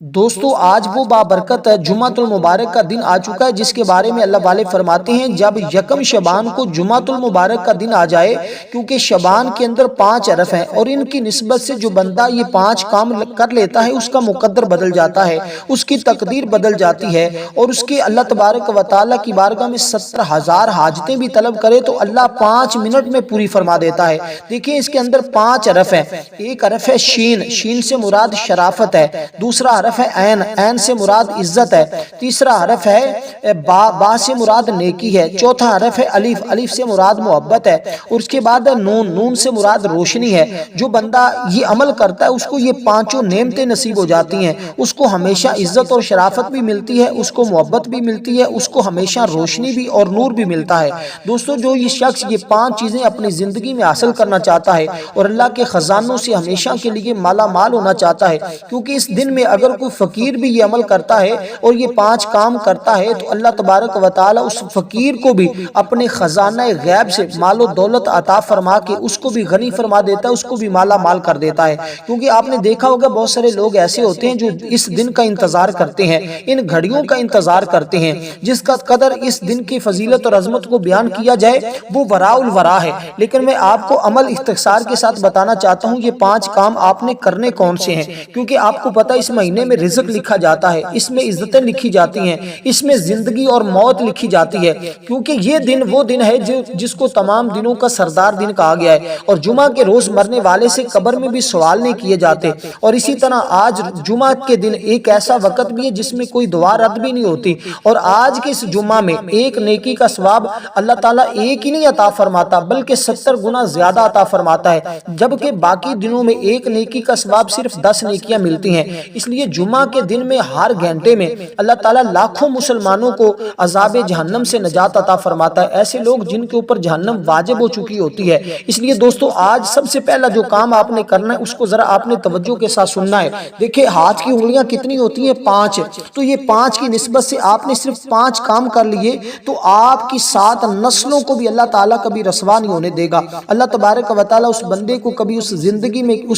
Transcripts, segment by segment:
دوستو آج وہ بابرکت جمعۃ المبارک کا دن آ چکا ہے جس کے بارے میں اللہ والے فرماتے ہیں جب یکم شعبان کو جمعۃ المبارک کا دن آ جائے، کیونکہ شعبان کے اندر 5 عرف ہیں اور ان کی نسبت سے جو بندہ یہ 5 کام کر لیتا ہے اس کا مقدر بدل جاتا ہے، اس کی تقدیر بدل جاتی ہے اور اس کے اللہ تبارک و تعالیٰ کی بارگاہ میں 70,000 حاجتیں بھی طلب کرے تو اللہ 5 منٹ میں پوری فرما دیتا ہے۔ دیکھیں اس کے اندر 5 عرف ہیں۔ ایک عرف ہے شین، شین سے مراد شرافت ہے۔ دوسرا حرف ہے عین، عین سے مراد عزت ہے۔ تیسرا حرف ہے با، با سے مراد نیکی ہے۔ چوتھا حرف ہے الف، الف سے مراد محبت ہے۔ اور اس کے بعد نون، نون سے مراد روشنی ہے۔ جو بندہ یہ عمل کرتا ہے اس کو یہ 5 نعمتیں نصیب ہو جاتی ہیں، اس کو ہمیشہ عزت اور شرافت بھی ملتی ہے، اس کو محبت بھی ملتی ہے، اس کو ہمیشہ روشنی بھی اور نور بھی ملتا ہے۔ دوستو جو یہ شخص یہ 5 چیزیں اپنی زندگی میں حاصل کرنا چاہتا ہے اور اللہ کے خزانوں سے ہمیشہ کے لیے مالا مال ہونا چاہتا ہے، کیونکہ اس دن میں اگر کوئی فقیر بھی یہ عمل کرتا ہے اور یہ 5 کام کرتا ہے تو اللہ تبارک و تعالی اس فقیر کو بھی اپنے خزانہ غیب سے مال و دولت عطا فرما کے اس کو بھی غنی فرما دیتا ہے، اس کو بھی مالا مال کر دیتا ہے۔ کیونکہ آپ نے دیکھا ہوگا بہت سارے لوگ ایسے ہوتے ہیں جو اس دن کا انتظار کرتے ہیں، ان گھڑیوں کا انتظار کرتے ہیں جس کا قدر اس دن کی فضیلت اور عظمت کو بیان کیا جائے وہ وراء الورا ہے، لیکن میں آپ کو عمل اختصار کے ساتھ بتانا چاہتا ہوں یہ 5 کام آپ نے کرنے کون سے ہیں، کیونکہ آپ کو پتہ اس مہینے میں رزق لکھا جاتا ہے، اس میں عزتیں لکھی جاتی ہیں، اس میں زندگی اور موت لکھی جاتی ہے، کیونکہ یہ دن وہ دن ہے جس کو تمام دنوں کا سردار دن کہا گیا ہے اور جمعہ کے روز مرنے والے سے قبر میں بھی سوال نہیں کیے جاتے۔ اور اسی طرح آج جمعہ کے دن ایک ایسا وقت بھی ہے جس میں کوئی دعا رد بھی نہیں ہوتی، اور آج کے اس جمعہ میں ایک نیکی کا ثواب اللہ تعالیٰ ایک ہی نہیں عطا فرماتا بلکہ 70 گنا زیادہ عطا فرماتا ہے، جبکہ باقی دنوں میں ایک نیکی کا ثواب صرف 10 نیکیاں ملتی ہیں۔ اس لیے جمعہ کے دن میں ہر گھنٹے میں اللہ تعالیٰ لاکھوں مسلمانوں کو عذاب جہنم سے نجات عطا فرماتا ہے، ایسے لوگ جن کے اوپر جہنم واجب ہو چکی ہوتی ہے۔ اس لیے دوستو آج سب سے پہلا جو کام آپ نے کرنا ہے اس کو ذرا آپ نے توجہ کے ساتھ سننا ہے۔ دیکھیں ہاتھ کی انگلیاں کتنی ہوتی ہیں؟ 5۔ تو یہ 5 کی نسبت سے آپ نے صرف 5 کام کر لیے تو آپ کی 7 نسلوں کو بھی اللہ تعالیٰ کبھی رسوا نہیں ہونے دے گا۔ اللہ تبارک و تعالیٰ اس بندے کو کبھی اس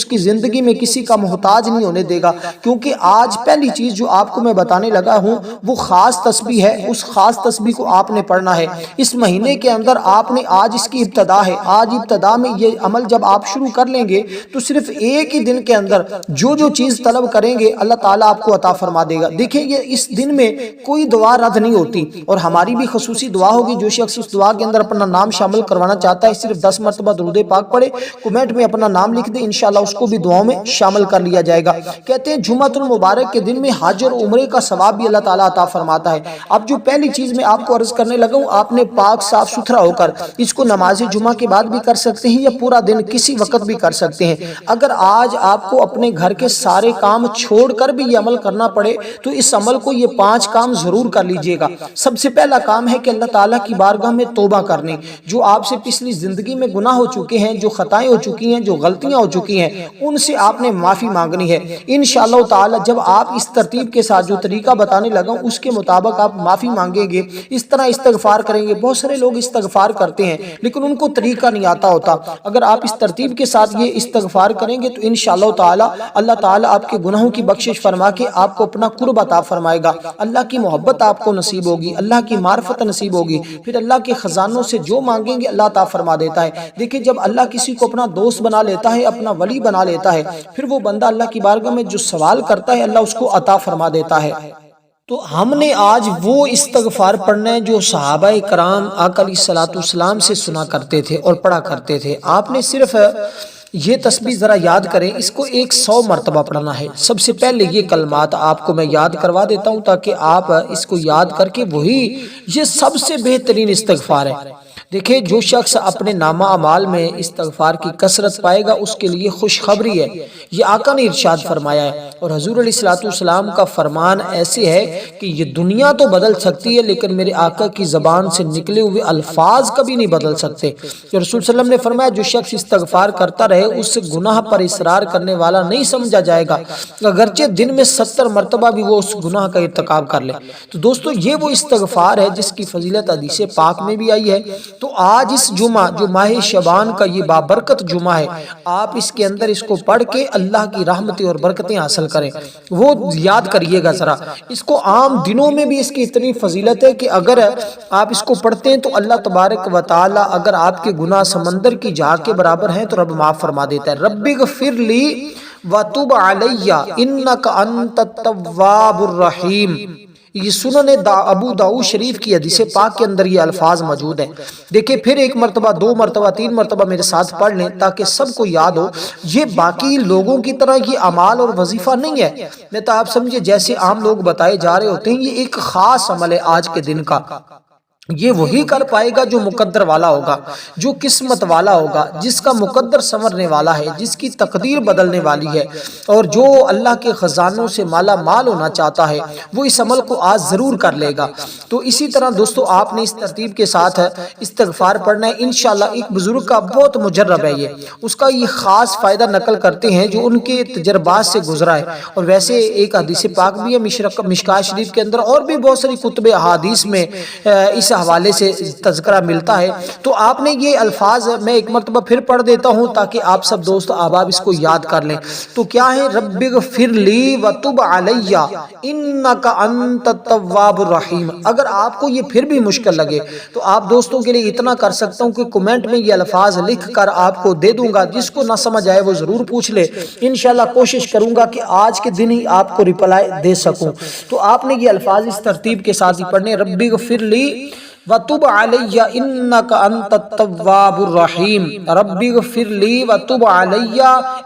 کی زندگی میں کسی کا محتاج نہیں ہونے دے گا، کیونکہ آج پہلی چیز جو آپ کو میں بتانے لگا ہوں وہ خاص تسبیح ہے۔ اس خاص تسبیح کو آپ نے پڑھنا ہے اس مہینے کے اندر۔ آپ نے آج اس کی ابتدا ہے، آج ابتدا میں یہ عمل جب آپ شروع کر لیں گے تو صرف ایک ہی دن کے اندر جو چیز طلب کریں گے اللہ تعالیٰ آپ کو عطا فرما دے گا۔ دیکھیں یہ اس دن میں کوئی دعا رد نہیں ہوتی، اور ہماری بھی خصوصی دعا ہوگی۔ جو شخص اس دعا کے اندر اپنا نام شامل کروانا چاہتا ہے صرف 10 مرتبہ درود پاک پڑھے، کمنٹ میں اپنا نام لکھ دے، انشاءاللہ اس کو بھی دعاؤں میں شامل کر لیا جائے گا۔ کہتے ہیں جمعۃ المبارک کے دن میں حج اور عمرے کا ثواب بھی اللہ تعالیٰ عطا فرماتا ہے۔ اب جو پہلی چیز میں آپ کو عرض کرنے لگا ہوں، آپ نے پاک صاف ستھرا ہو کر اس کو نماز جمعہ کے بعد بھی کر سکتے ہیں یا پورا دن کسی وقت بھی کر سکتے ہیں۔ اگر آج آپ کو اپنے گھر کے سارے کام چھوڑ کر بھی یہ عمل کرنا پڑے تو اس عمل کو یہ 5 کام ضرور کر لیجئے گا۔ سب سے پہلا کام ہے کہ اللہ تعالیٰ کی بارگاہ میں توبہ کرنی، جو آپ سے پچھلی زندگی میں گناہ ہو چکے ہیں، جو خطائیں ہو چکی ہیں، جو غلطیاں ہو چکی ہیں، ان سے آپ نے معافی مانگنی ہے۔ انشاءاللہ تعالی جب آپ اس ترتیب کے ساتھ جو طریقہ بتانے لگا ہوں اس کے مطابق آپ معافی مانگیں گے، اس طرح استغفار کریں گے۔ بہت سارے لوگ استغفار کرتے ہیں لیکن ان کو طریقہ نہیں آتا ہوتا۔ اگر آپ اس ترتیب کے ساتھ یہ استغفار کریں گے تو انشاءاللہ تعالی اللہ تعالی آپ کے گناہوں کی بخشش فرما کے آپ کو اپنا قرب عطا فرمائے گا، اللہ کی محبت آپ کو نصیب ہوگی، اللہ کی معرفت نصیب ہوگی، پھر اللہ کے خزانوں سے جو مانگیں گے اللہ عطا فرما دیتا ہے۔ دیکھیں جب اللہ کسی کو اپنا دوست بنا لیتا ہے، اپنا ولی بنا لیتا ہے، پھر وہ بندہ اللہ کی بارگاہ میں جو سوال کرتا ہے اللہ اس کو عطا فرما دیتا ہے۔ تو ہم نے آج وہ استغفار پڑھنا ہے جو صحابہ کرام آقا علیہ الصلوۃ والسلام سے سنا کرتے تھے اور پڑھا کرتے تھے۔ آپ نے صرف یہ تسبیح ذرا یاد کریں، اس کو 100 مرتبہ پڑھنا ہے۔ سب سے پہلے یہ کلمات آپ کو میں یاد کروا دیتا ہوں تاکہ آپ اس کو یاد کر کے یہ سب سے بہترین استغفار ہے۔ دیکھیں جو شخص اپنے نامہ اعمال میں استغفار کی کثرت پائے گا اس کے لیے خوشخبری ہے، یہ آقا نے ارشاد فرمایا ہے، اور حضور علیہ الصلوۃ والسلام کا فرمان ایسے ہے کہ یہ دنیا تو بدل سکتی ہے لیکن میرے آقا کی زبان سے نکلے ہوئے الفاظ کبھی نہیں بدل سکتے۔ رسول صلی اللہ علیہ وسلم نے فرمایا جو شخص استغفار کرتا رہے اس سے گناہ پر اصرار کرنے والا نہیں سمجھا جائے گا، اگرچہ دن میں 70 مرتبہ بھی وہ اس گناہ کا ارتکاب کر لے۔ تو دوستو یہ وہ استغفار ہے جس کی فضیلت حدیث پاک میں بھی آئی ہے۔ تو آج اس جمعہ جو ماہ شعبان کا یہ بابرکت جمعہ ہے، آپ اس کے اندر اس کو پڑھ کے اللہ کی رحمتیں اور برکتیں حاصل کریں۔ وہ یاد کریے گا ذرا، اس کو عام دنوں میں بھی اس کی اتنی فضیلت ہے کہ اگر آپ اس کو پڑھتے ہیں تو اللہ تبارک و تعالی اگر آپ کے گناہ سمندر کی جھاگ کے برابر ہیں تو رب معاف فرما دیتا ہے۔ رب اغفر لی وتب علی انک انت التواب الرحیم، یہ سنن ابو داؤد شریف کی حدیث پاک کے اندر یہ الفاظ موجود ہیں۔ دیکھیں پھر ایک مرتبہ، دو مرتبہ، تین مرتبہ میرے ساتھ پڑھ لیں تاکہ سب کو یاد ہو۔ یہ باقی لوگوں کی طرح یہ اعمال اور وظیفہ نہیں ہے، میں تو آپ سمجھے جیسے عام لوگ بتائے جا رہے ہوتے ہیں، یہ ایک خاص عمل ہے آج کے دن کا۔ یہ وہی کر پائے گا جو مقدر والا ہوگا، جو قسمت والا ہوگا، جس کا مقدر سنورنے والا ہے، جس کی تقدیر بدلنے والی ہے، اور جو اللہ کے خزانوں سے مالا مال ہونا چاہتا ہے وہ اس عمل کو آج ضرور کر لے گا۔ تو اسی طرح دوستو آپ نے اس ترتیب کے ساتھ استغفار پڑھنا ہے۔ انشاءاللہ ایک بزرگ کا بہت مجرب ہے یہ، اس کا یہ خاص فائدہ نقل کرتے ہیں جو ان کے تجربات سے گزرا ہے۔ اور ویسے ایک حدیث پاک بھی ہے مشکاہ شریف کے اندر، اور بھی بہت ساری کتب احادیث میں اس حوالے سے تذکرہ ملتا ہے۔ تو آپ نے یہ الفاظ میں ایک مرتبہ پھر پڑھ دیتا ہوں تاکہ آپ سب دوست احباب اس کو یاد کر لیں۔ تو کیا ہے؟ رب اغفر لی وتب علی انک انت التواب الرحیم۔ اگر آپ کو یہ پھر بھی مشکل لگے تو آپ دوستوں کے لیے اتنا کر سکتا ہوں کہ کمنٹ میں یہ الفاظ لکھ کر آپ کو دے دوں گا، جس کو نہ سمجھ آئے وہ ضرور پوچھ لے، انشاءاللہ کوشش کروں گا کہ آج کے دن ہی آپ کو ریپلائی دے سکوں۔ تو آپ نے یہ الفاظ اس ترتیب کے ساتھ ہی پڑھنے، رب اغفر لی وتب علی انک انت التواب الرحیم، رب اغفر لی وتب علی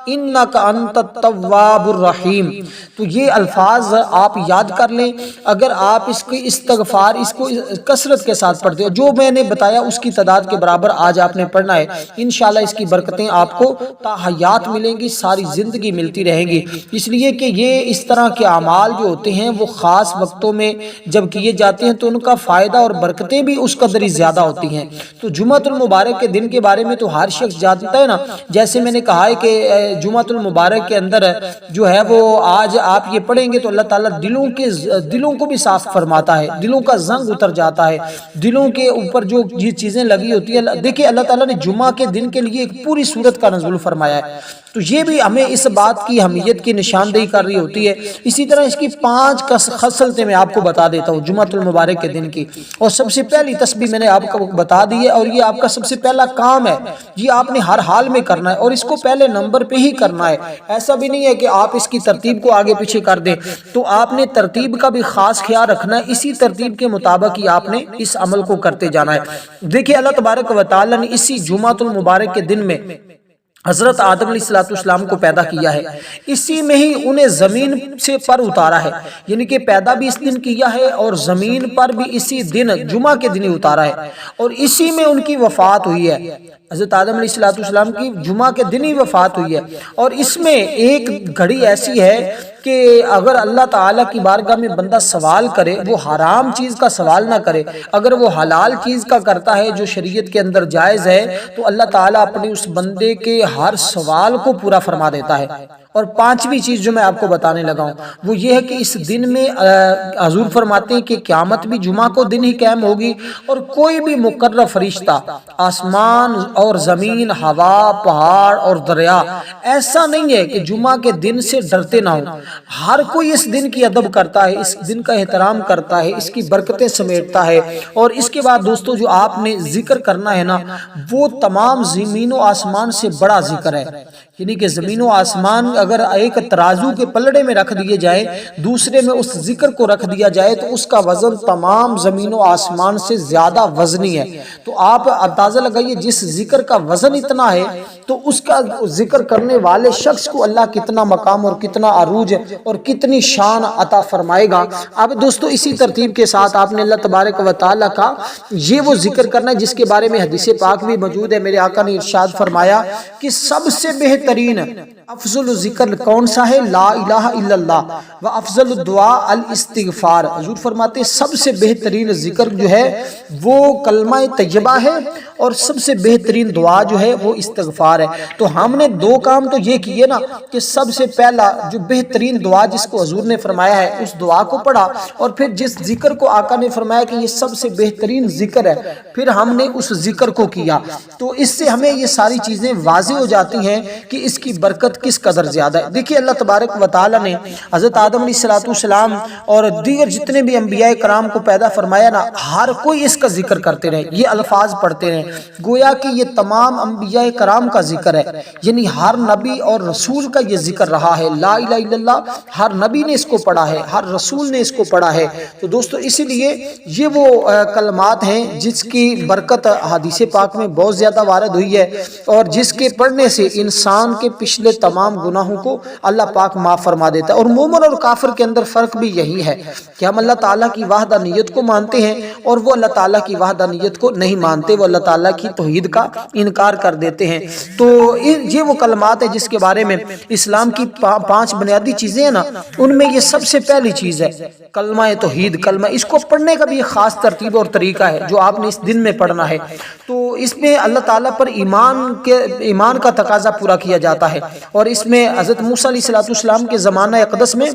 انک انت التواب الرحیم۔ تو یہ الفاظ آپ یاد کر لیں۔ اگر آپ اس کی استغفار اس کو کثرت کے ساتھ پڑھتے ہو، جو میں نے بتایا اس کی تعداد کے برابر آج آپ نے پڑھنا ہے، انشاءاللہ اس کی برکتیں آپ کو تا حیات ملیں گی، ساری زندگی ملتی رہیں گی۔ اس لیے کہ یہ اس طرح کے اعمال جو ہوتے ہیں وہ خاص وقتوں میں جب کیے جاتے ہیں تو ان کا فائدہ اور برکتیں بھی اس قدر ہی زیادہ ہوتی ہیں۔ تو جمعۃ المبارک کے دن کے بارے میں تو ہر شخص جانتا ہے نا، جیسے میں نے کہا ہے کہ جمعۃ المبارک کے اندر جو ہے وہ آج آپ یہ پڑھیں گے تو اللہ تعالیٰ دلوں کو بھی صاف فرماتا ہے، دلوں کا زنگ اتر جاتا ہے، دلوں کے اوپر جو یہ چیزیں لگی ہوتی ہیں۔ دیکھیں اللہ تعالیٰ نے جمعہ کے دن کے لیے ایک پوری سورت کا نزول فرمایا ہے، تو یہ بھی ہمیں اس بات کی اہمیت کی نشاندہی کر رہی ہوتی ہے۔ اسی طرح اس کی 5 خصلتیں میں آپ کو بتا دیتا ہوں جمعۃ المبارک کے دن کی، اور سب سے پہلی تسبیح میں نے آپ کو بتا دی ہے، اور یہ آپ کا سب سے پہلا کام ہے، یہ آپ نے ہر حال میں کرنا ہے اور اس کو پہلے نمبر پہ ہی کرنا ہے۔ ایسا بھی نہیں ہے کہ آپ اس کی ترتیب کو آگے پیچھے کر دیں، تو آپ نے ترتیب کا بھی خاص خیال رکھنا ہے، اسی ترتیب کے مطابق ہی آپ نے اس عمل کو کرتے جانا ہے۔ دیکھیں اللہ تبارک و تعالی نے اسی جمعۃ المبارک کے دن میں حضرت آدم علیہ السلام کو پیدا کیا ہے، اسی میں ہی انہیں زمین سے پر اتارا ہے، یعنی کہ پیدا بھی اس دن کیا ہے اور زمین پر بھی اسی دن جمعہ کے دن ہی اتارا ہے، اور اسی میں ان کی وفات ہوئی ہے۔ حضرت آدم علیہ السلام کی جمعہ کے دن ہی وفات ہوئی ہے، اور اس میں ایک گھڑی ایسی ہے کہ اگر اللہ تعالیٰ کی بارگاہ میں بندہ سوال کرے، وہ حرام چیز کا سوال نہ کرے، اگر وہ حلال چیز کا کرتا ہے جو شریعت کے اندر جائز ہے، تو اللہ تعالیٰ اپنے اس بندے کے ہر سوال کو پورا فرما دیتا ہے۔ اور 5ویں چیز جو میں آپ کو بتانے لگا ہوں وہ یہ ہے کہ اس دن میں حضور فرماتے ہیں کہ قیامت بھی جمعہ کو دن ہی قائم ہوگی، اور کوئی بھی مقرر فرشتہ آسمان اور زمین، ہوا، پہاڑ اور دریا ایسا نہیں ہے کہ جمعہ کے دن سے ڈرتے نہ ہوں۔ ہر کوئی اس دن کی ادب کرتا ہے، اس دن کا احترام کرتا ہے، اس کی برکتیں سمیٹتا ہے۔ اور اس کے بعد دوستو جو آپ نے ذکر کرنا ہے نا، وہ تمام زمین و آسمان سے بڑا ذکر ہے، یعنی کہ زمین و آسمان اگر ایک ترازو کے پلڑے میں رکھ دیے جائیں، دوسرے میں اس ذکر کو رکھ دیا جائے تو اس کا وزن تمام زمین و آسمان سے زیادہ وزنی ہے۔ تو آپ اندازہ لگائیے جس ذکر کا وزن اتنا ہے تو اس کا ذکر کرنے والے شخص کو اللہ کتنا مقام اور کتنا عروج اور کتنی شان عطا فرمائے گا۔ اب دوستو اسی ترتیب کے ساتھ آپ نے اللہ تبارک و تعالیٰ کا یہ وہ ذکر کرنا ہے جس کے بارے میں حدیث پاک بھی موجود ہے۔ میرے آقا نے ارشاد فرمایا کہ سب سے بہتر بہترین افضل ذکر کون سا ہے؟ لا الہ الا اللہ و افضل الدعاء الاستغفار۔ حضور فرماتے سب سے بہترین ذکر جو ہے وہ کلمہ طیبہ ہے اور سب سے بہترین دعا جو ہے وہ استغفار ہے۔ تو ہم نے دو کام تو یہ کیے نا کہ سب سے پہلا جو بہترین دعا جس کو حضور نے فرمایا ہے اس دعا کو پڑھا، اور پھر جس ذکر کو آقا نے فرمایا کہ یہ سب سے بہترین ذکر ہے پھر ہم نے اس ذکر کو کیا۔ تو اس سے ہمیں یہ ساری چیزیں واضح ہو جاتی ہیں کہ اس کی برکت کس قدر زیادہ ہے۔ دیکھیے اللہ تبارک و تعالیٰ نے حضرت آدم علیہ السلام اور دیگر جتنے بھی انبیاء کرام کو پیدا فرمایا نا، ہر کوئی اس کا ذکر کرتے رہے، یہ الفاظ پڑھتے رہے، گویا کہ یہ تمام انبیاء کرام کا ذکر ہے، یعنی ہر نبی اور رسول کا یہ ذکر رہا ہے۔ لا الہ الا اللہ ہر نبی نے اس کو پڑھا ہے، ہر رسول نے اس کو پڑھا ہے۔ تو دوستو اسی لیے یہ وہ کلمات ہیں جس کی برکت حدیث پاک میں بہت زیادہ وارد ہوئی ہے، اور جس کے پڑھنے سے انسان کے پچھلے تمام گناہوں کو اللہ پاک معاف فرما دیتا ہے۔ اور مومن اور کافر کے اندر فرق بھی یہی ہے کہ ہم اللہ تعالیٰ کی وحدانیت کو مانتے ہیں اور وہ اللہ تعالیٰ کی وحدانیت کو نہیں مانتے، وہ اللہ تعالیٰ کی توحید کا انکار کر دیتے ہیں۔ تو یہ وہ کلمات ہیں جس کے بارے میں اسلام کی 5 بنیادی چیزیں ہیں نا، ان میں یہ سب سے پہلی چیز ہے کلمہ توحید۔ کلمہ اس کو پڑھنے کا بھی ایک خاص ترتیب اور طریقہ ہے جو آپ نے اس دن میں پڑھنا ہے۔ تو اس میں اللہ تعالیٰ پر ایمان کا تقاضا پورا کیا جاتا ہے، اور اس میں حضرت موسیٰ علیہ السلام کے زمانہ اقدس میں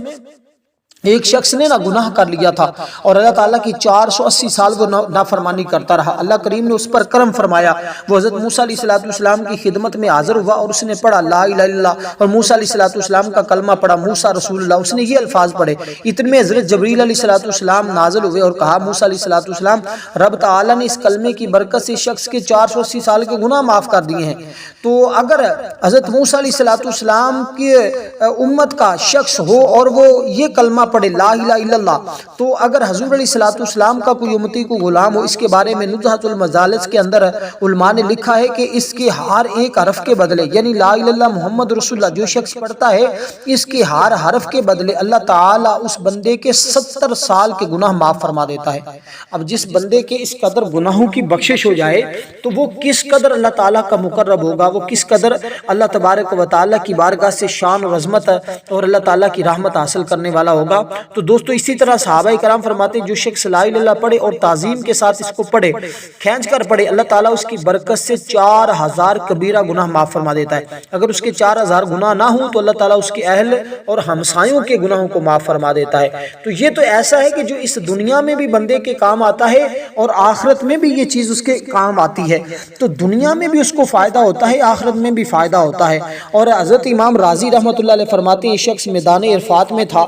ایک شخص نے نا گناہ کر لیا تھا اور اللہ تعالیٰ کی 480 سال وہ نافرمانی کرتا رہا۔ اللہ کریم نے اس پر کرم فرمایا، وہ حضرت موسیٰ علیہ السلام کی خدمت میں حاضر ہوا اور اس نے پڑھا لا الہ الا اللہ، اور موسیٰ علیہ السلام کا کلمہ پڑھا، موسیٰ رسول اللہ، اس نے یہ الفاظ پڑھے۔ اتنے میں حضرت جبریل علیہ السلام نازل ہوئے اور کہا موسیٰ علیہ السلام رب تعالیٰ نے اس کلمے کی برکت سے شخص کے 480 سال کے گناہ معاف کر دیے ہیں۔ تو اگر حضرت موسیٰ علیہ السلام کی امت کا شخص ہو اور وہ یہ کلمہ پڑھے لا الہ الا اللہ، تو اگر حضور علیہ السلام کا کوئی امتی کو غلام ہو، اس کے بارے میں نزہۃ المجالس کے اندر علماء نے لکھا ہے کہ اس کے ہر ایک حرف کے بدلے، یعنی لا الہ الا اللہ محمد رسول اللہ جو شخص پڑھتا ہے، اس کے ہر حرف کے بدلے اللہ تعالیٰ اس بندے کے 70 سال کے گناہ معاف فرما دیتا ہے۔ اب جس بندے کے اس قدر گناہوں کی بخشش ہو جائے تو وہ کس قدر اللہ تعالیٰ کا مقرب ہوگا، وہ کس قدر اللہ تبارک و تعالیٰ کی بارگاہ سے شان و عظمت اور اللہ تعالیٰ کی رحمت حاصل کرنے والا ہوگا۔ تو دوستو اسی طرح صحابہ کرام فرماتے ہیں جو شخص لا الہ الا اللہ پڑھے اور تعظیم کے ساتھ اس کو پڑھے، کھینچ کر پڑھے، اللہ تعالیٰ اس کی برکت سے 4000 کبیرہ گناہ معاف فرما دیتا ہے۔ اگر اس کے 4000 گناہ نہ ہوں تو اللہ تعالیٰ اس کے اہل اور ہمسایوں کے گناہوں کو معاف فرما دیتا ہے۔ تو یہ تو ایسا ہے کہ جو اس دنیا میں بھی بندے کے کام آتا ہے اور آخرت میں بھی یہ چیز اس کے کام آتی ہے۔ تو دنیا میں بھی اس کو فائدہ ہوتا ہے، آخرت میں بھی فائدہ ہوتا ہے۔ اور حضرت امام رازی رحمۃ اللہ علیہ فرماتے ہیں یہ شخص میدان عرفات میں تھا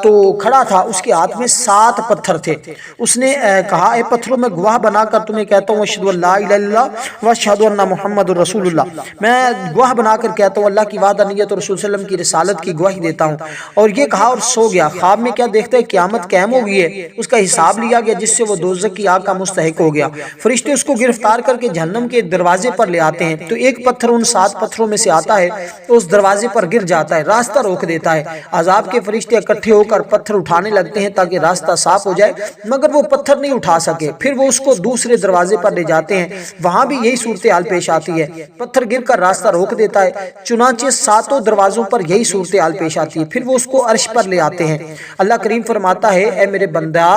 تو کھڑا تھا، اس کے ہاتھ میں 7 پتھر تھے۔ اس نے کہا اے پتھروں میں گواہ بنا کر تمہیں کہتا ہوں اشہد ان لا الہ الا اللہ و اشہد ان محمد رسول اللہ، میں گواہ بنا کر کہتا ہوں اللہ کی وحدانیت اور رسول صلی اللہ علیہ وسلم کی رسالت کی گواہی دیتا ہوں۔ اور یہ کہا اور سو گیا۔ خواب میں کیا دیکھتا ہے قیامت قائم ہو گئی ہے، اس کا حساب لیا گیا جس سے وہ دوزخ کی آگ کا مستحق ہو گیا۔ فرشتے اس کو گرفتار کر کے جہنم کے دروازے پر لے آتے ہیں، تو ایک پتھر ان 7 پتھروں میں سے آتا ہے تو اس دروازے پر گر جاتا ہے، راستہ روک دیتا ہے۔ عذاب کے فرشتے اکٹھے ہو کر پتھر اٹھانے لگتے ہیں تاکہ راستہ صاف ہو جائے، مگر وہ پتھر نہیں اٹھا سکے۔ پھر وہ اس کو دوسرے دروازے پر لے جاتے ہیں، وہاں بھی یہی صورتحال پیش آتی ہے، پتھر گر کر راستہ روک دیتا ہے۔ چنانچہ 7 دروازوں پر یہی صورتحال پیش آتی ہے، پھر وہ اس کو عرش پر لے آتے ہیں۔ اللہ کریم فرماتا ہے اے میرے بندہ،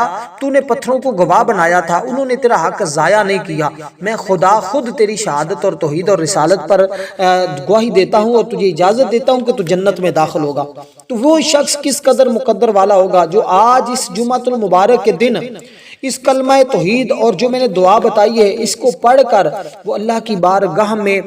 تو نے پتھروں کو گواہ بنایا تھا، انہوں نے تیرا حق ضائع نہیں کیا، میں خدا خود تیری شہادت اور توحید اور رسالت پر گواہی دیتا ہوں اور تجھے اجازت دیتا ہوں کہ تو جنت میں داخل ہوگا۔ تو وہ شخص کس قدر مقدر والا ہوگا جو آج اس جمعۃ المبارک کے دن اس کلمہ توحید اور جو میں نے دعا بتائی ہے اس کو پڑھ کر وہ اللہ کی بارگاہ میں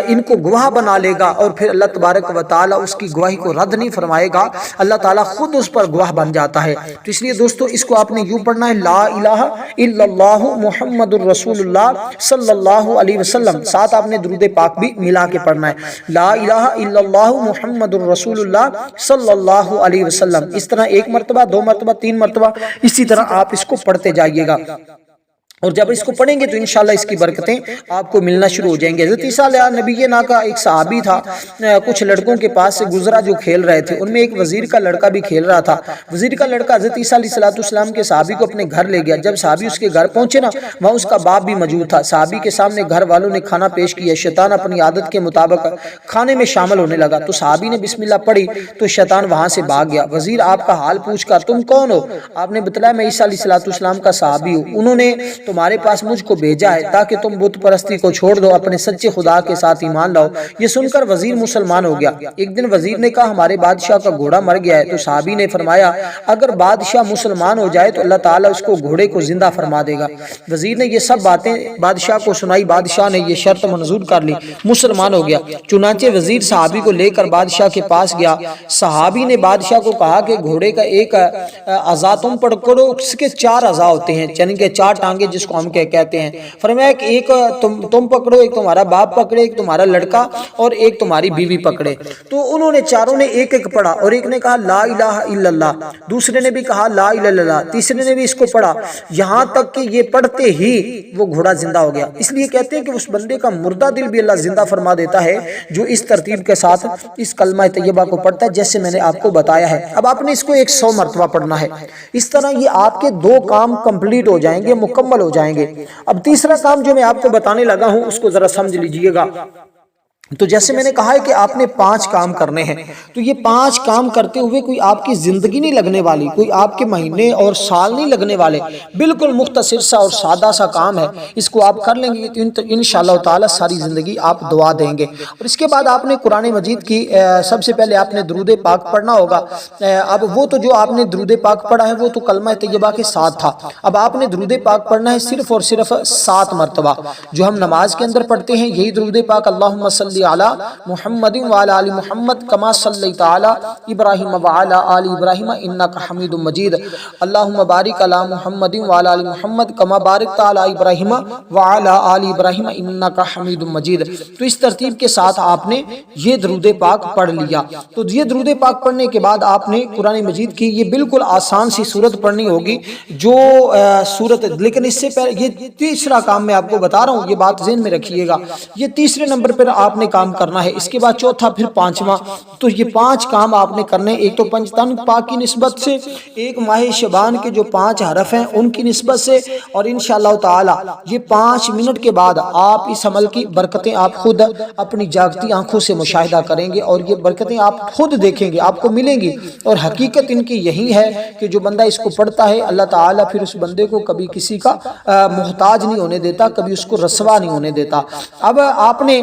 ان کو گواہ بنا لے گا، اور پھر اللہ تبارک و تعالیٰ اس کی گواہی کو رد نہیں فرمائے گا، اللہ تعالیٰ خود اس پر گواہ بن جاتا ہے۔ تو اس لیے دوستو اس کو آپ نے یوں پڑھنا ہے لا الہ الا اللہ محمد الرسول اللہ صلی اللہ علیہ وسلم، ساتھ آپ نے درود پاک بھی ملا کے پڑھنا ہے، لا الہ الا اللہ محمد الرسول اللہ صلی اللہ علیہ وسلم۔ اس طرح 1 مرتبہ، 2 مرتبہ، 3 مرتبہ، اسی طرح آپ اس کو پڑھتے جائیے گا۔ اور جب اس کو پڑھیں گے تو انشاءاللہ اس کی برکتیں آپ کو ملنا شروع ہو جائیں گے۔ حضرت عیسیٰ علیہ نبی نا کا ایک صحابی تھا، کچھ لڑکوں کے پاس سے گزرا جو کھیل رہے تھے، ان میں ایک وزیر کا لڑکا بھی کھیل رہا تھا۔ وزیر کا لڑکا حضرت عیسیٰ علیہ السلام کے صحابی کو اپنے گھر لے گیا۔ جب صحابی اس کے گھر پہنچے نا، وہاں اس کا باپ بھی موجود تھا۔ صحابی کے سامنے گھر والوں نے کھانا پیش کیا۔ شیطان اپنی عادت کے مطابق کھانے میں شامل ہونے لگا، تو صحابی نے بسم اللہ پڑھی تو شیطان وہاں سے بھاگ گیا۔ وزیر آپ کا حال پوچھ کر تم کون ہو؟ آپ نے بتلایا میں عیسیٰ علیہ السلام کا صحابی ہوں، انہوں نے تمہارے پاس مجھ کو بھیجا ہے تاکہ تم بت پرستی کو چھوڑ دو، اپنے سچے خدا کے ساتھ ایمان لاؤ۔ یہ سن کر وزیر مسلمان ہو گیا۔ ایک دن وزیر نے کہا ہمارے بادشاہ کا گھوڑا مر گیا ہے، تو صحابی نے فرمایا اگر بادشاہ مسلمان ہو جائے تو اللہ تعالیٰ اس کو گھوڑے کو زندہ فرما دے گا۔ وزیر نے یہ سب باتیں بادشاہ کو سنائی، بادشاہ نے یہ شرط منظور کر لی، مسلمان ہو گیا۔ چنانچہ وزیر صحابی کو لے کر بادشاہ کے پاس گیا۔ صحابی نے بادشاہ کو کہا کہ گھوڑے کا ایک اعضا تم پکڑو، اس کے 4 اعضا ہوتے ہیں، یعنی کہ 4 ٹانگیں جس کو ہم کہتے ہیں۔ فرمایا کہ ایک تم پکڑو، ایک تمہارا باپ پکڑے، ایک تمہارا لڑکا اور ایک تمہاری بیوی پکڑے۔ تو انہوں نے چاروں نے ایک ایک پڑھا، اور ایک نے کہا لا الہ الا اللہ، دوسرے نے بھی کہا لا الہ الا اللہ، تیسرے نے بھی اس کو پڑھا، یہاں تک کہ یہ پڑھتے ہی وہ گھوڑا زندہ ہو گیا۔ اس لیے کہتے ہیں کہ اس بندے کا مردہ دل بھی اللہ زندہ فرما دیتا ہے جو اس ترتیب کے ساتھ اس کلمہ طیبہ کو پڑھتا ہے جیسے میں نے آپ کو بتایا ہے۔ اب آپ نے اس کو 100 مرتبہ پڑھنا ہے۔ اس طرح یہ آپ کے 2 کام کمپلیٹ ہو جائیں گے، مکمل ہو جائیں گے۔ اب تیسرا کام جو میں آپ کو بتانے لگا ہوں اس کو ذرا سمجھ لیجئے گا۔ تو جیسے میں نے کہا ہے کہ آپ نے 5 کام کرنے ہیں، تو یہ 5 کام کرتے ہوئے کوئی آپ کی زندگی نہیں لگنے والی، کوئی آپ کے مہینے اور سال نہیں لگنے والے، بالکل مختصر سا اور سادہ سا کام ہے۔ اس کو آپ کر لیں گے تو انشاءاللہ تعالی ساری زندگی آپ دعا دیں گے۔ اور اس کے بعد آپ نے قرآن مجید کی سب سے پہلے آپ نے درود پاک پڑھنا ہوگا۔ اب وہ تو جو آپ نے درود پاک پڑھا ہے وہ تو کلمہ طیبہ کے ساتھ تھا، اب آپ نے درود پاک پڑھنا ہے صرف اور صرف 7 مرتبہ، جو ہم نماز کے اندر پڑھتے ہیں یہی درود پاک، اللہم صلی علی محمد وعلی آل محمد کما صلیت علی ابراہیم وعلی آل ابراہیم انک حمید مجید، اللہم بارک علی محمد وعلی آل محمد کما بارکت علی ابراہیم وعلی آل ابراہیم انک حمید مجید۔ تو اس ترتیب کے ساتھ آپ نے یہ درود پاک پڑھ لیا۔ تو یہ درود پاک پڑھنے کے بعد آپ نے قرآن مجید کی یہ بالکل آسان سی صورت پڑھنی ہوگی، جو صورت، لیکن اس سے پہلے یہ تیسرا کام میں آپ کو بتا رہا ہوں، یہ بات ذہن میں رکھیے گا، یہ تیسرے نمبر پر آپ نے کام کرنا ہے، اس کے بعد چوتھا، پھر 5واں۔ تو یہ 5 کام آپ نے کرنے، ایک تو پنجتن پاک کی نسبت سے، ایک ماہ شعبان کے جو 5 حرف ہیں ان کی نسبت سے، اور انشاءاللہ تعالی یہ 5 منٹ کے بعد آپ اس عمل کی برکتیں آپ خود اپنی جاگتی آنکھوں سے مشاہدہ کریں گے، اور یہ برکتیں آپ خود دیکھیں گے، آپ کو ملیں گی۔ اور حقیقت ان کی یہی ہے کہ جو بندہ اس کو پڑھتا ہے اللہ تعالیٰ پھر اس بندے کو کبھی کسی کا محتاج نہیں ہونے دیتا، کبھی اس کو رسوا نہیں ہونے دیتا۔ اب آپ نے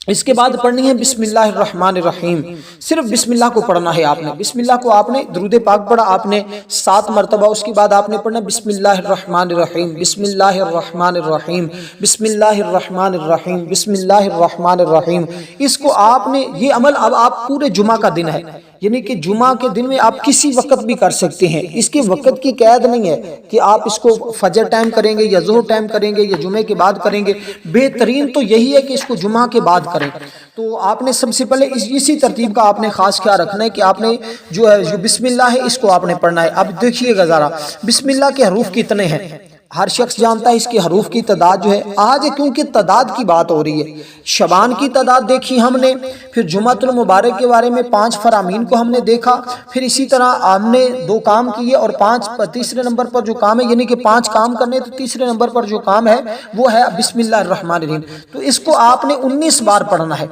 اس کے بعد پڑھنی ہے بسم اللہ الرحمن الرحیم، صرف بسم اللہ کو پڑھنا ہے آپ نے۔ بسم اللہ کو آپ نے درود پاک پڑھا آپ نے 7 مرتبہ، اس کے بعد آپ نے پڑھنا بسم اللہ الرحمن الرحیم، بسم اللہ الرحمن الرحیم، بسم اللہ الرحمن الرحیم، بسم اللہ الرحمن الرحیم۔ اس کو آپ نے یہ عمل اب آپ پورے جمعہ کا دن ہے، یعنی کہ جمعہ کے دن میں آپ کسی وقت بھی کر سکتے ہیں، اس کے وقت کی قید نہیں ہے کہ آپ اس کو فجر ٹائم کریں گے یا ظہر ٹائم کریں گے یا جمعے کے بعد کریں گے، بہترین تو یہی ہے کہ اس کو جمعہ کے بعد کریں۔ تو آپ نے سب سے پہلے اسی ترتیب کا آپ نے خاص خیال رکھنا ہے کہ آپ نے جو بسم اللہ ہے اس کو آپ نے پڑھنا ہے۔ اب دیکھیے گا ذرا بسم اللہ کے حروف کتنے ہیں، ہر شخص جانتا ہے اس کے حروف کی تعداد جو ہے، آج کیونکہ تعداد کی بات ہو رہی ہے، شبان کی تعداد دیکھی ہم نے، پھر جمعۃ المبارک کے بارے میں 5 فرامین کو ہم نے دیکھا، پھر اسی طرح ہم نے 2 کام کیے، اور 5 تیسرے نمبر پر جو کام ہے، یعنی کہ 5 کام کرنے، تو تیسرے نمبر پر جو کام ہے وہ ہے بسم اللہ الرحمن الرحیم۔ تو اس کو آپ نے 19 بار پڑھنا ہے،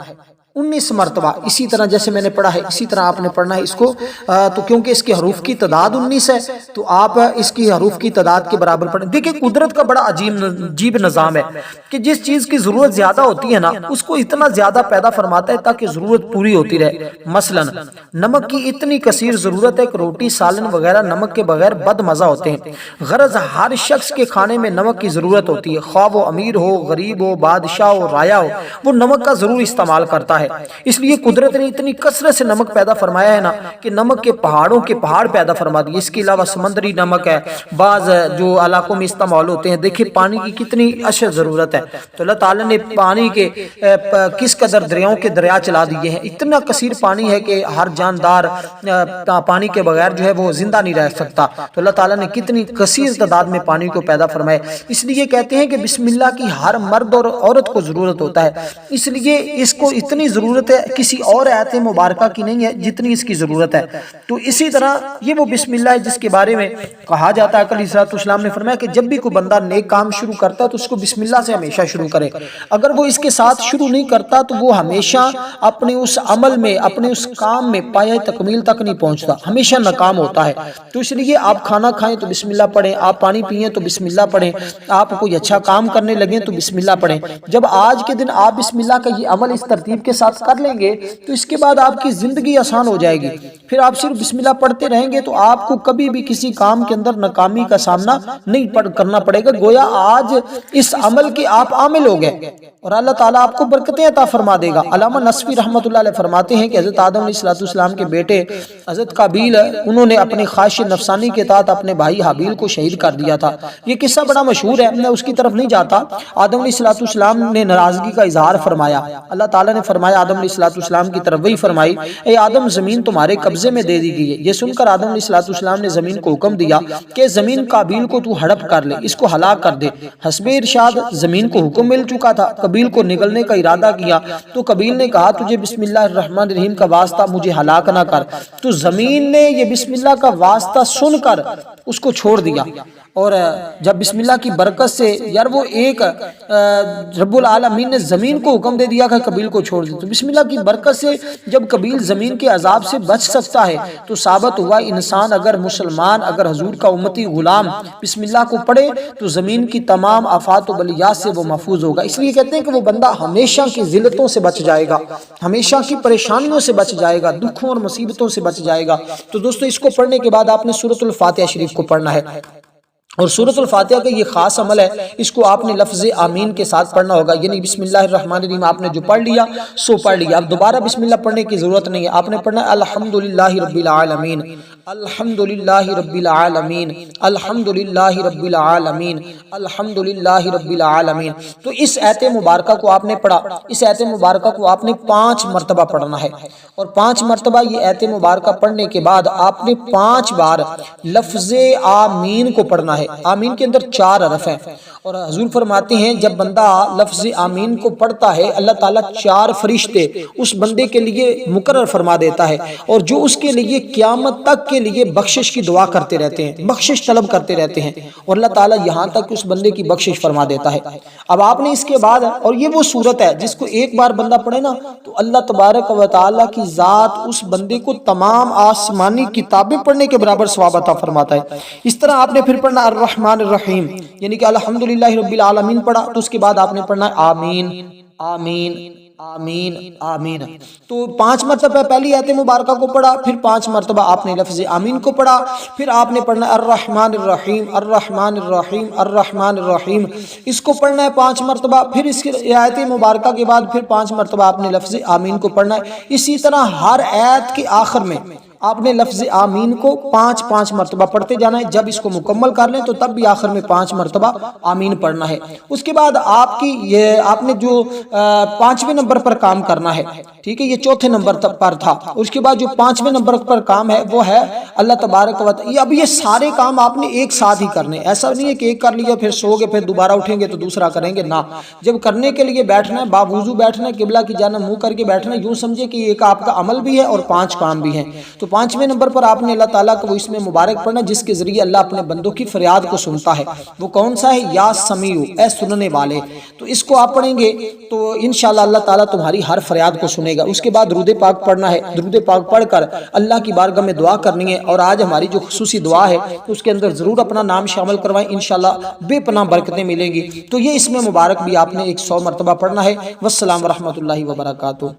19 مرتبہ، اسی طرح جیسے میں نے پڑھا ہے اسی طرح آپ نے پڑھنا ہے اس کو۔ تو کیونکہ اس کے حروف کی تعداد 19 ہے تو آپ اس کی حروف کی تعداد کے برابر پڑھیں۔ دیکھیں قدرت کا بڑا عجیب نظام ہے کہ جس چیز کی ضرورت زیادہ ہوتی ہے نا اس کو اتنا زیادہ پیدا فرماتا ہے تاکہ ضرورت پوری ہوتی رہے۔ مثلا نمک کی اتنی کثیر ضرورت ہے کہ روٹی سالن وغیرہ نمک کے بغیر بد مزہ ہوتے ہیں، غرض ہر شخص کے کھانے میں نمک کی ضرورت ہوتی ہے، خواہ وہ امیر ہو، غریب ہو، بادشاہ ہو، رایا ہو، وہ نمک کا ضرور استعمال کرتا ہے۔ ہوتا ہے۔ اس لیے قدرت نے اتنی کثرت سے نمک پیدا فرمایا ہے نا کہ نمک کے پہاڑوں کے پہاڑ پیدا فرما دیے۔ اس کے علاوہ سمندری نمک ہے، بعض جو علاقوں میں استعمال ہوتے ہیں۔ دیکھیں پانی کی کتنی اشد ضرورت ہے، تو اللہ تعالیٰ نے پانی کے کس قدر دریاؤں کے دریا چلا دیے ہیں۔ اتنا کثیر پانی ہے کہ ہر جاندار پانی کے بغیر جو ہے وہ زندہ نہیں رہ سکتا۔ تو اللہ تعالیٰ نے کتنی کثیر تعداد میں پانی کو پیدا فرمایا۔ اس لیے کہتے ہیں کہ بسم اللہ کی ہر مرد اور عورت کو ضرورت ہوتا ہے، اس لیے اس کو اتنی ضرورت ہے کسی اور آیت مبارکہ کی نہیں ہے جتنی اس کی ضرورت ہے۔ تو اسی طرح یہ وہ بسم اللہ ہے جس کے بارے میں کہا جاتا ہے، علیہ الصلوۃ والسلام نے فرمایا کہ جب بھی کوئی بندہ نیک کام شروع کرتا ہے تو اس کو بسم اللہ سے ہمیشہ شروع کرے۔ اگر وہ اس کے ساتھ شروع نہیں کرتا تو وہ ہمیشہ اپنے اس عمل میں، اپنے اس کام میں پایہ تکمیل تک نہیں پہنچتا، ہمیشہ ناکام ہوتا ہے۔ تو اس لیے آپ کھانا کھائیں تو بسم اللہ پڑھیں، آپ پانی پئیں تو بسم اللہ پڑھیں، آپ کوئی اچھا کام کرنے لگیں تو بسم اللہ پڑھیں۔ جب آج کے دن آپ بسم اللہ کا یہ عمل اس ترتیب کے ساتھ کر لیں گے تو اس کے بعد آپ کی زندگی آسان ہو جائے گی۔ پھر آپ صرف بسم اللہ پڑھتے رہیں گے تو آپ کو کبھی بھی کسی کام کے اندر ناکامی کا سامنا نہیں کرنا پڑے گا، گویا آج اس عمل کے آپ عامل ہو گئے اور اللہ تعالیٰ آپ کو برکتیں عطا فرما دے گا۔ علامہ نصفی رحمۃ اللہ علیہ فرماتے ہیں کہ حضرت آدم علیہ السلام کے بیٹے حضرت قابیل انہوں نے اپنی خواہش نفسانی کے تحت اپنے بھائی حابیل کو شہید کر دیا تھا۔ یہ قصہ بڑا مشہور ہے، میں اس کی طرف نہیں جاتا۔ آدم علیہ السلام نے ناراضگی کا اظہار فرمایا، اللہ تعالیٰ نے فرمایا آدم علیہ السلام کی طرف وہی فرمائی، اے آدم زمین تمہارے قبضے میں دے دی گئی ہے۔ یہ سن کر آدم علیہ السلام نے زمین کو حکم دیا کہ زمین قابیل کو تو ہڑپ کر لے، اس کو ہلاک کر دے۔ حسب ارشاد زمین کو حکم مل چکا تھا، قابیل کو نگلنے کا ارادہ کیا تو قابیل نے کہا تجھے بسم اللہ الرحمن الرحیم کا واسطہ مجھے ہلاک نہ کر، تو زمین نے یہ بسم اللہ کا واسطہ سن کر اس کو چھوڑ دیا۔ اور جب بسم اللہ کی برکت سے یار وہ ایک رب العالمین نے زمین کو حکم دے دیا کہ قابیل کو چھوڑ دے، تو بسم اللہ کی برکت سے جب قابیل زمین کے عذاب سے بچ سکتا ہے تو ثابت ہوا انسان اگر مسلمان، اگر حضور کا امتی غلام بسم اللہ کو پڑھے تو زمین کی تمام آفات و بلیات سے وہ محفوظ ہوگا۔ اس لیے کہتے ہیں کہ وہ بندہ ہمیشہ کی ذلتوں سے بچ جائے گا، ہمیشہ کی پریشانیوں سے بچ جائے گا، دکھوں اور مصیبتوں سے بچ جائے گا۔ تو دوستو اس کو پڑھنے کے بعد آپ نے سورۃ الفاتحہ شریف کو پڑھنا ہے، اور سورۃ الفاتحہ کا یہ خاص عمل ہے، اس کو آپ نے لفظ آمین کے ساتھ پڑھنا ہوگا، یعنی بسم اللہ الرحمن الرحیم آپ نے جو پڑھ لیا سو پڑھ لیا، اب دوبارہ بسم اللہ پڑھنے کی ضرورت نہیں ہے، آپ نے پڑھنا ہے الحمدللہ رب العالمین، الحمدللہ رب العالمین، الحمدللہ رب العالمین، الحمدللہ رب العالمین۔ تو اس آیت مبارکہ کو آپ نے پڑھا، اس آیت مبارکہ کو آپ نے 5 مرتبہ پڑھنا ہے، اور 5 مرتبہ یہ آیت مبارکہ پڑھنے کے بعد آپ نے 5 بار لفظ آمین کو پڑھنا ہے۔ آمین کے اندر 4 حرف ہیں، اور حضور فرماتے ہیں جب بندہ لفظ آمین کو پڑھتا ہے اللہ تعالیٰ 4 فرشتے اس بندے کے لیے مقرر فرما دیتا ہے، اور جو اس کے لیے قیامت تک کے لیے بخشش کی دعا کرتے رہتے ہیں، بخشش طلب کرتے رہتے ہیں، اور اللہ تعالیٰ یہاں تک اس بندے کی بخشش فرما دیتا ہے۔ اب آپ نے اس کے بعد، اور یہ وہ صورت ہے جس کو ایک بار بندہ پڑھے نا تو اللہ تبارک و تعالیٰ کی ذات اس بندے کو تمام آسمانی کتابیں پڑھنے کے برابر ثواب عطا فرماتا ہے۔ اس طرح آپ نے پھر پڑھنا الرحمن الرحیم، یعنی کہ الحمدللہ رب العالمین پڑھا، تو اس کے بعد آپ نے پڑھنا ہے آمین آمین آمین آمین۔ تو 5 مرتبہ پہلی آیت مبارکہ کو پڑھا، پھر 5 مرتبہ آپ نے لفظ آمین کو پڑھا، پھر آپ نے پڑھنا الرحمن الرحیم الرحمن الرحیم الرحمن الرحیم، اس کو پڑھنا ہے 5 مرتبہ، پھر اس کی آیت مبارکہ کے بعد پھر 5 مرتبہ آپ نے لفظ آمین کو پڑھنا ہے۔ اسی طرح ہر آیت کے آخر میں آپ نے لفظ آمین کو 5 مرتبہ پڑھتے جانا ہے۔ جب اس کو مکمل کر لیں تو تب بھی آخر میں 5 مرتبہ آمین پڑھنا ہے۔ اس کے بعد آپ نے جو 5ویں نمبر پر کام کرنا ہے، ٹھیک ہے، یہ 4تھے نمبر پر تھا، اس کے بعد جو 5ویں نمبر پر کام ہے وہ ہے اللہ تبارک و تعالی۔ اب یہ سارے کام آپ نے ایک ساتھ ہی کرنے، ایسا نہیں ہے کہ ایک کر لیا پھر سو گے پھر دوبارہ اٹھیں گے تو دوسرا کریں گے، نہ، جب کرنے کے لیے بیٹھنا ہے باوضو بیٹھنا ہے، قبلہ کی جانب منہ کر کے بیٹھنا ہے، یوں سمجھے کہ ایک آپ کا عمل بھی ہے اور 5 کام بھی ہیں۔ تو 5ویں نمبر پر آپ نے اللہ تعالیٰ کو اس میں مبارک پڑھنا جس کے ذریعے اللہ اپنے بندوں کی فریاد کو سنتا ہے، وہ کون سا ہے؟ یا سمیع، اے سننے والے۔ تو اس کو آپ پڑھیں گے تو انشاءاللہ اللہ تعالیٰ تمہاری ہر فریاد کو سنے گا۔ اس کے بعد درود پاک پڑھنا ہے، درود پاک پڑھ کر اللہ کی بارگاہ میں دعا کرنی ہے، اور آج ہماری جو خصوصی دعا ہے اس کے اندر ضرور اپنا نام شامل کروائیں، انشاءاللہ بے پناہ برکتیں ملیں گی۔ تو یہ اس میں مبارک بھی آپ نے 100 مرتبہ پڑھنا ہے۔ والسلام ورحمۃ اللہ وبرکاتہ۔